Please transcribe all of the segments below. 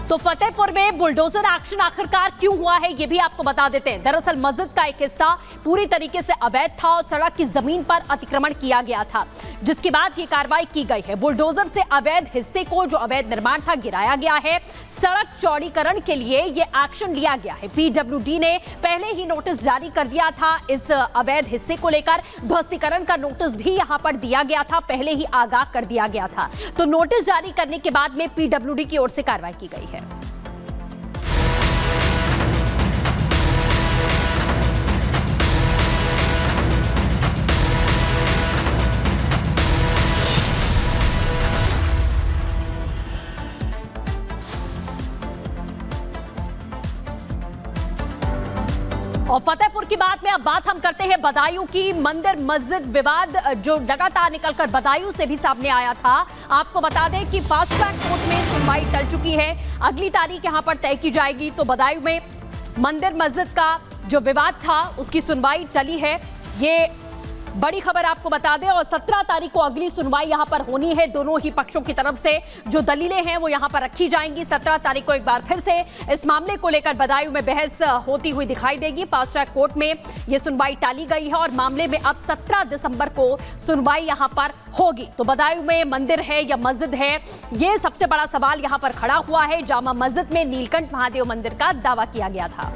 तो फतेहपुर में bulldozer action आखिरकार क्यों हुआ है ये भी आपको बता देते हैं। दरअसल मस्जिद का एक हिस्सा पूरी तरीके से अवैध था और सड़क की जमीन पर अतिक्रमण किया गया था, जिसके बाद ये कार्रवाई की गई है। बुलडोजर से अवैध हिस्से को, जो अवैध निर्माण था, गिराया गया है। सड़क चौड़ीकरण के लिए ये एक्शन लिया गया है। पीडब्ल्यूडी ने पहले ही नोटिस जारी कर दिया था इस अवैध हिस्से को लेकर। ध्वस्तीकरण का नोटिस भी यहां पर दिया गया था, पहले ही आगाह कर दिया गया था। तो नोटिस जारी करने के बाद में पीडब्ल्यूडी की ओर से कार्रवाई की गई है। और फतेहपुर की बात में अब बात हम करते हैं बदायूं की। मंदिर मस्जिद विवाद जो लगातार निकलकर बदायूं से भी सामने आया था। आपको बता दें कि फास्ट ट्रैक कोर्ट में सुनवाई टल चुकी है। अगली तारीख यहां पर तय की जाएगी। तो बदायूं में मंदिर मस्जिद का जो विवाद था उसकी सुनवाई टली है, ये बड़ी खबर आपको बता दें। और 17 तारीख को अगली सुनवाई यहां पर होनी है। दोनों ही पक्षों की तरफ से जो दलीलें हैं वो यहां पर रखी जाएंगी। 17 तारीख को एक बार फिर से इस मामले को लेकर बदायूं में बहस होती हुई दिखाई देगी। फास्ट ट्रैक कोर्ट में यह सुनवाई टाली गई है और मामले में अब 17 दिसंबर को सुनवाई यहां पर होगी। तो बदायूं में मंदिर है या मस्जिद है, यह सबसे बड़ा सवाल यहां पर खड़ा हुआ है। जामा मस्जिद में नीलकंठ महादेव मंदिर का दावा किया गया था।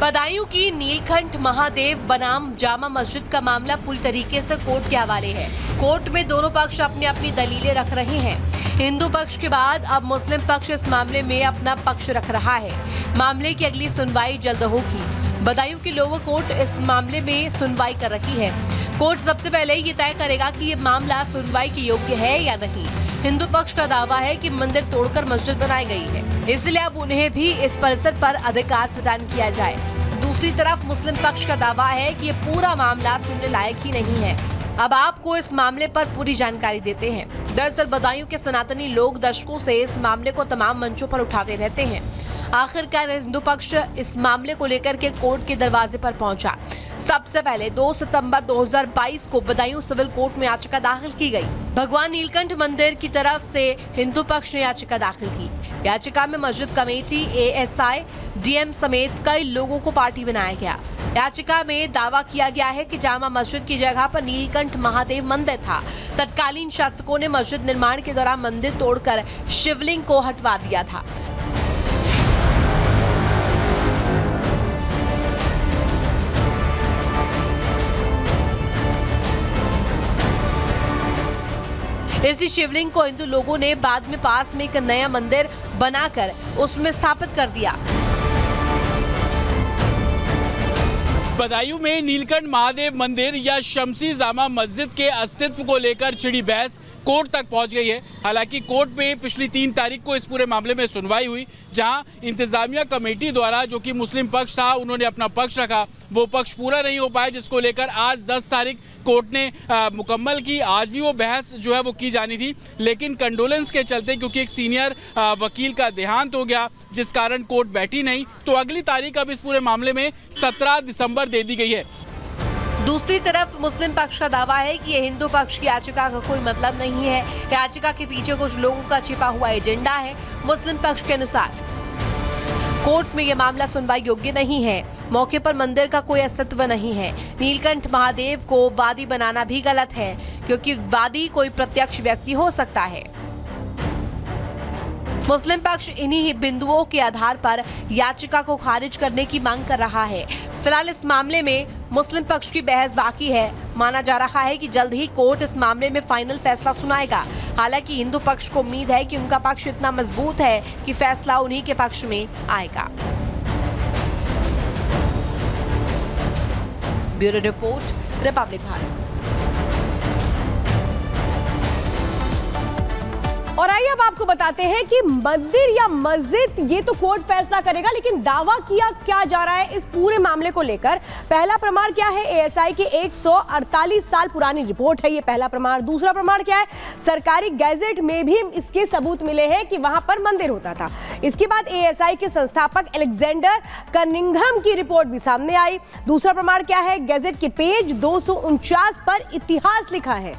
बदायूं की नीलकंठ महादेव बनाम जामा मस्जिद का मामला पूरी तरीके से कोर्ट के हवाले है। कोर्ट में दोनों पक्ष अपनी अपनी दलीलें रख रहे हैं। हिंदू पक्ष के बाद अब मुस्लिम पक्ष इस मामले में अपना पक्ष रख रहा है। मामले की अगली सुनवाई जल्द होगी। बदायूं की लोअर कोर्ट इस मामले में सुनवाई कर रही है। कोर्ट सबसे पहले ये तय करेगा कि ये मामला सुनवाई के योग्य है या नहीं। हिंदू पक्ष का दावा है कि मंदिर तोड़कर मस्जिद बनाई गई है, इसलिए अब उन्हें भी इस परिसर पर अधिकार प्रदान किया जाए। दूसरी तरफ मुस्लिम पक्ष का दावा है कि ये पूरा मामला सुनने लायक ही नहीं है। अब आपको इस मामले पर पूरी जानकारी देते हैं। दरअसल बदायूं के सनातनी लोग दशकों से इस मामले को तमाम मंचों पर उठाते रहते हैं। आखिरकार हिंदू पक्ष इस मामले को लेकर के कोर्ट के दरवाजे पर पहुंचा। सबसे पहले 2 सितंबर 2022 को बदायूं सिविल कोर्ट में याचिका दाखिल की गई। भगवान नीलकंठ मंदिर की तरफ से हिंदू पक्ष ने याचिका दाखिल की। याचिका में मस्जिद कमेटी, एएसआई, डीएम समेत कई लोगों को पार्टी बनाया गया। याचिका में दावा किया गया है कि जामा मस्जिद की जगह पर नीलकंठ महादेव मंदिर था। तत्कालीन शासकों ने मस्जिद निर्माण के दौरान मंदिर तोड़कर शिवलिंग को हटवा दिया था। इसी शिवलिंग को हिंदू लोगों ने बाद में पास में एक नया मंदिर बनाकर उसमें स्थापित कर दिया। बदायूं में नीलकंठ महादेव मंदिर या शमसी जामा मस्जिद के अस्तित्व को लेकर छिड़ी बहस कोर्ट तक पहुंच गई है। हालांकि कोर्ट में पिछली 3 तारीख को इस पूरे मामले में सुनवाई हुई, जहां इंतजामिया कमेटी द्वारा जो कि मुस्लिम पक्ष था उन्होंने अपना पक्ष रखा, वो पक्ष पूरा नहीं हो पाया, जिसको लेकर आज 10 तारीख कोर्ट ने मुकम्मल की। आज भी वो बहस जो है वो की जानी थी, लेकिन कंडोलेंस के चलते, क्योंकि एक सीनियर वकील का देहांत हो गया, जिस कारण कोर्ट बैठी नहीं। तो अगली तारीख अब इस पूरे मामले में 17 दिसंबर दे दी गई है। दूसरी तरफ मुस्लिम पक्ष का दावा है कि ये हिंदू पक्ष की याचिका का कोई मतलब नहीं है। याचिका के पीछे कुछ लोगों का छिपा हुआ एजेंडा है। मुस्लिम पक्ष के अनुसार कोर्ट में यह मामला सुनवाई योग्य नहीं है। मौके पर मंदिर का कोई अस्तित्व नहीं है। नीलकंठ महादेव को वादी बनाना भी गलत है, क्योंकि वादी कोई प्रत्यक्ष व्यक्ति हो सकता है। मुस्लिम पक्ष इन्हीं बिंदुओं के आधार पर याचिका को खारिज करने की मांग कर रहा है। फिलहाल इस मामले में मुस्लिम पक्ष की बहस बाकी है। माना जा रहा है कि जल्द ही कोर्ट इस मामले में फाइनल फैसला सुनाएगा। हालांकि हिंदू पक्ष को उम्मीद है कि उनका पक्ष इतना मजबूत है कि फैसला उन्हीं के पक्ष में आएगा। Bureau report, Republic Bharat. और आइए अब आपको बताते हैं कि मंदिर या मस्जिद ये तो कोर्ट फैसला करेगा, लेकिन दावा किया क्या जा रहा है इस पूरे मामले को लेकर। पहला प्रमाण क्या है? एएसआई की 148 साल पुरानी रिपोर्ट है, ये पहला प्रमाण। दूसरा प्रमाण क्या है? सरकारी गैजेट में भी इसके सबूत मिले हैं कि वहां पर मंदिर होता था। इसके बाद एएसआई के संस्थापक अलेक्जेंडर कनिंघम की रिपोर्ट भी सामने आई। दूसरा प्रमाण क्या है? गैजेट के पेज 249 पर इतिहास लिखा है।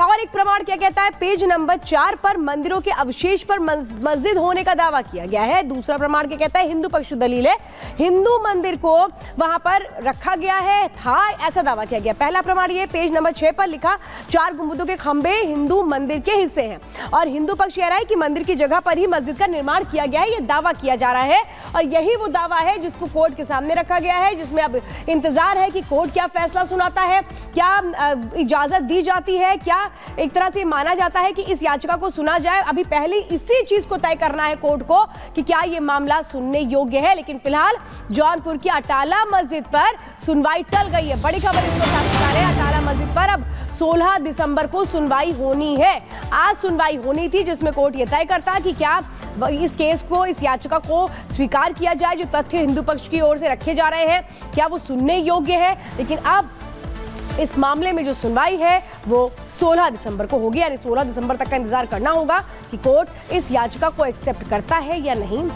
और एक प्रमाण क्या कहता है? पेज नंबर 4 पर मंदिरों के अवशेष पर मस्जिद होने का दावा किया गया है। दूसरा प्रमाण क्या कहता है? हिंदू पक्ष दलील है, हिंदू मंदिर को वहां पर रखा गया है, था, ऐसा दावा किया गया। पहला प्रमाण ये पेज नंबर 6 पर लिखा 4 गुंबदों के खंभे हिंदू मंदिर के हिस्से हैं, और हिंदू पक्ष कह रहा है कि मंदिर की जगह पर ही मस्जिद का निर्माण किया गया है, ये दावा किया जा रहा है। और यही वो दावा है जिसको कोर्ट के सामने रखा गया है, जिसमें अब इंतजार है कि कोर्ट क्या फैसला सुनाता है, क्या इजाजत दी जाती है, क्या एक तरह से माना जाता है कि इस याचिका को सुना जाए। अभी पहले इसी चीज को तय करना है कोर्ट को कि क्या यह मामला सुनने योग्य है। लेकिन फिलहाल जौनपुर की अटाला मस्जिद पर सुनवाई टल गई है। बड़ी खबर इसको साथ है, अटाला मस्जिद पर अब 16 दिसंबर को सुनवाई होनी है। आज सुनवाई होनी थी जिसमें कोर्ट यह तय करता कि क्या इस केस को, इस याचिका को स्वीकार किया जाए, जो तथ्य हिंदू पक्ष की ओर से रखे जा रहे हैं, क्या वो सुनने योग्य है। लेकिन अब इस मामले में जो सुनवाई है वो 16 दिसंबर को होगी, यानी 16 दिसंबर तक का इंतजार करना होगा कि कोर्ट इस याचिका को एक्सेप्ट करता है या नहीं।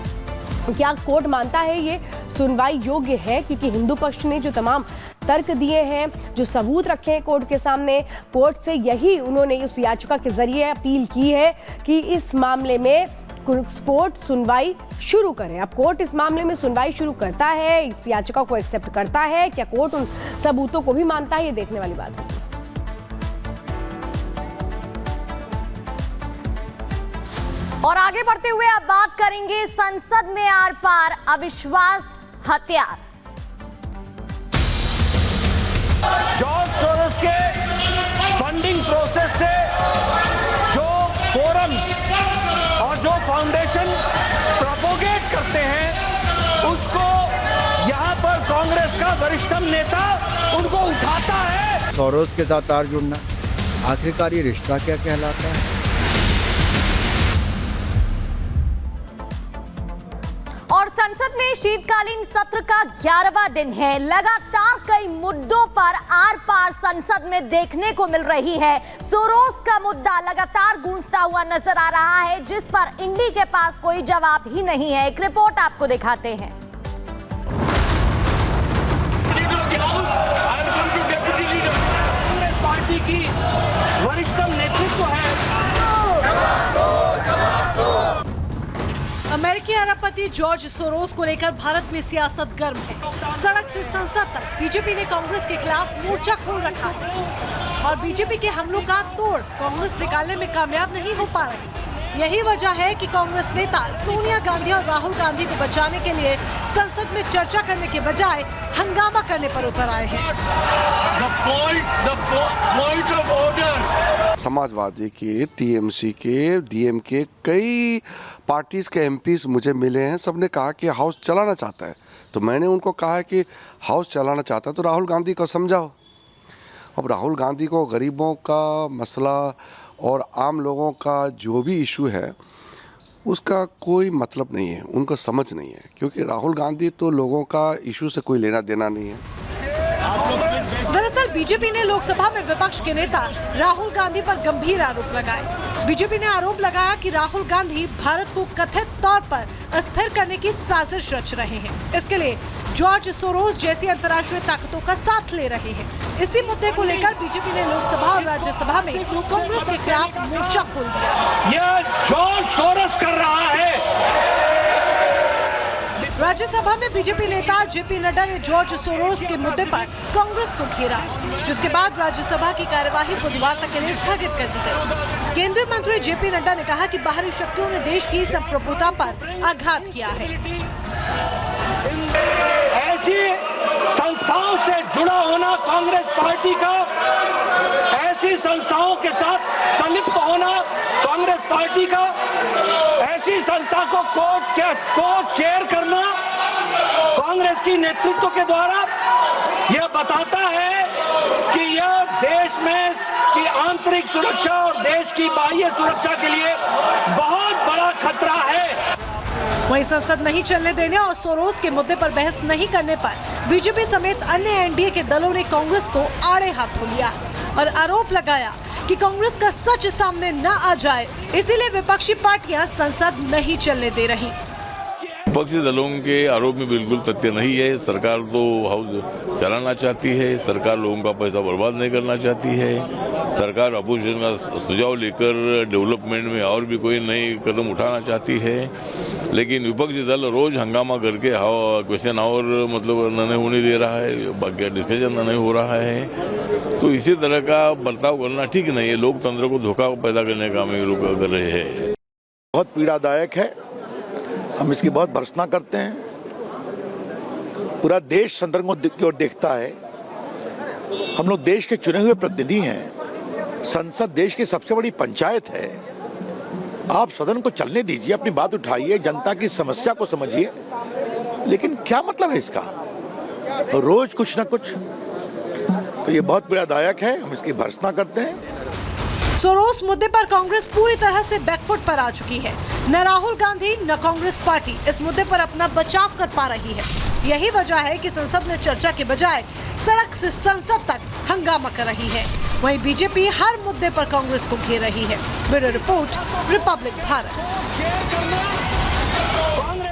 क्या कोर्ट मानता है ये सुनवाई योग्य है, क्योंकि हिंदू पक्ष ने जो तमाम तर्क दिए हैं, जो सबूत रखे हैं कोर्ट के सामने, कोर्ट से यही उन्होंने उस याचिका के जरिए अपील की है कि इस मामले में कोर्ट सुनवाई शुरू करे। अब कोर्ट इस मामले में सुनवाई शुरू करता है, इस याचिका को एक्सेप्ट करता है, क्या कोर्ट उन सबूतों को भी मानता है, ये देखने वाली बात होगी। और आगे बढ़ते हुए अब बात करेंगे संसद में आर पार अविश्वास हथियार। जॉर्ज सोरोस के फंडिंग प्रोसेस से जो फोरम्स और जो फाउंडेशन प्रोपोगेट करते हैं, उसको यहाँ पर कांग्रेस का वरिष्ठतम नेता उनको उठाता है। सोरोस के साथ तार जुड़ना, आखिरकार ये रिश्ता क्या कहलाता है? और संसद में शीतकालीन सत्र का 11वां दिन है। लगातार कई मुद्दों पर आर पार संसद में देखने को मिल रही है। सोरोस का मुद्दा लगातार गूंजता हुआ नजर आ रहा है, जिस पर इंडी के पास कोई जवाब ही नहीं है। एक रिपोर्ट आपको दिखाते हैं। पार्टी की वरिष्ठतम नेतृत्व है। अमेरिकी अरबपति जॉर्ज सोरोस को लेकर भारत में सियासत गर्म है। सड़क से संसद तक बीजेपी ने कांग्रेस के खिलाफ मोर्चा खोल रखा है, और बीजेपी के हमलों का तोड़ कांग्रेस निकालने में कामयाब नहीं हो पा रही। यही वजह है कि कांग्रेस नेता सोनिया गांधी और राहुल गांधी को बचाने के लिए संसद में चर्चा करने के बजाय हंगामा करने पर उतर आए हैं। समाजवादी के, टीएमसी के, डीएमके, कई पार्टीज के एमपीज मुझे मिले हैं। सबने कहा कि हाउस चलाना चाहता है, तो मैंने उनको कहा कि हाउस चलाना चाहता है तो राहुल गांधी को समझाओ। अब राहुल गांधी को गरीबों का मसला और आम लोगों का जो भी इशू है उसका कोई मतलब नहीं है, उनको समझ नहीं है, क्योंकि राहुल गांधी तो लोगों का इशू से कोई लेना देना नहीं है। दरअसल बीजेपी ने लोकसभा में विपक्ष के नेता राहुल गांधी पर गंभीर आरोप लगाए। बीजेपी ने आरोप लगाया कि राहुल गांधी भारत को कथित तौर पर अस्थिर करने की साजिश रच रहे हैं। इसके लिए जॉर्ज सोरोस जैसी अंतर्राष्ट्रीय ताकतों का साथ ले रहे हैं। इसी मुद्दे को लेकर बीजेपी ने लोकसभा और राज्यसभा में कांग्रेस के खिलाफ मोर्चा खोल दिया। यह जॉर्ज सोरोस कर रहा है। राज्यसभा में बीजेपी नेता जेपी नड्डा ने जॉर्ज सोरोस के मुद्दे पर कांग्रेस को घेरा, जिसके बाद राज्यसभा की कार्यवाही बुधवार तक के लिए स्थगित कर दी गई। केंद्रीय मंत्री जेपी नड्डा ने कहा कि बाहरी शक्तियों ने देश की संप्रभुता पर आघात किया है। ऐसी संस्थाओं से जुड़ा होना कांग्रेस पार्टी का, ऐसी संस्थाओं के साथ संलिप्त होना कांग्रेस पार्टी का, ऐसी संस्था को कोर्ट चेयर करना कांग्रेस की नेतृत्व के द्वारा यह बताता है कि यह देश में की आंतरिक सुरक्षा और देश की बाह्य सुरक्षा के लिए बहुत बड़ा खतरा है। वहीं संसद नहीं चलने देने और सोरोस के मुद्दे पर बहस नहीं करने पर बीजेपी समेत अन्य एनडीए के दलों ने कांग्रेस को आड़े हाथों लिया और आरोप लगाया कि कांग्रेस का सच सामने न आ जाए, इसीलिए विपक्षी पार्टियां संसद नहीं चलने दे रही। विपक्षी दलों के आरोप में बिल्कुल तथ्य नहीं है। सरकार तो हाउस चलाना चाहती है, सरकार लोगों का पैसा बर्बाद नहीं करना चाहती है, सरकार अपोजिशन का सुझाव लेकर डेवलपमेंट में और भी कोई नई कदम उठाना चाहती है, लेकिन विपक्षी दल रोज हंगामा करके क्वेश्चन और मतलब नहीं होने दे रहा है, बाकी डिस्कशन नहीं हो रहा है। तो इसी तरह का बर्ताव करना ठीक नहीं है। लोकतंत्र को धोखा पैदा करने का हम ये लोग कर रहे हैं। बहुत पीड़ादायक है, हम इसकी बहुत भर्त्सना करते हैं। पूरा देश संदर्भ की ओर देखता है। हम लोग देश के चुने हुए प्रतिनिधि हैं। संसद देश की सबसे बड़ी पंचायत है। आप सदन को चलने दीजिए, अपनी बात उठाइए, जनता की समस्या को समझिए, लेकिन क्या मतलब है इसका? रोज कुछ ना कुछ। तो ये बहुत पीड़ादायक है, हम इसकी भर्त्सना करते हैं। सोरोस मुद्दे पर कांग्रेस पूरी तरह से बैकफुट पर आ चुकी है। न राहुल गांधी न कांग्रेस पार्टी इस मुद्दे पर अपना बचाव कर पा रही है। यही वजह है कि संसद में चर्चा के बजाय सड़क से संसद तक हंगामा कर रही है। वहीं बीजेपी हर मुद्दे पर कांग्रेस को घेर रही है। Bureau report, Republic Bharat.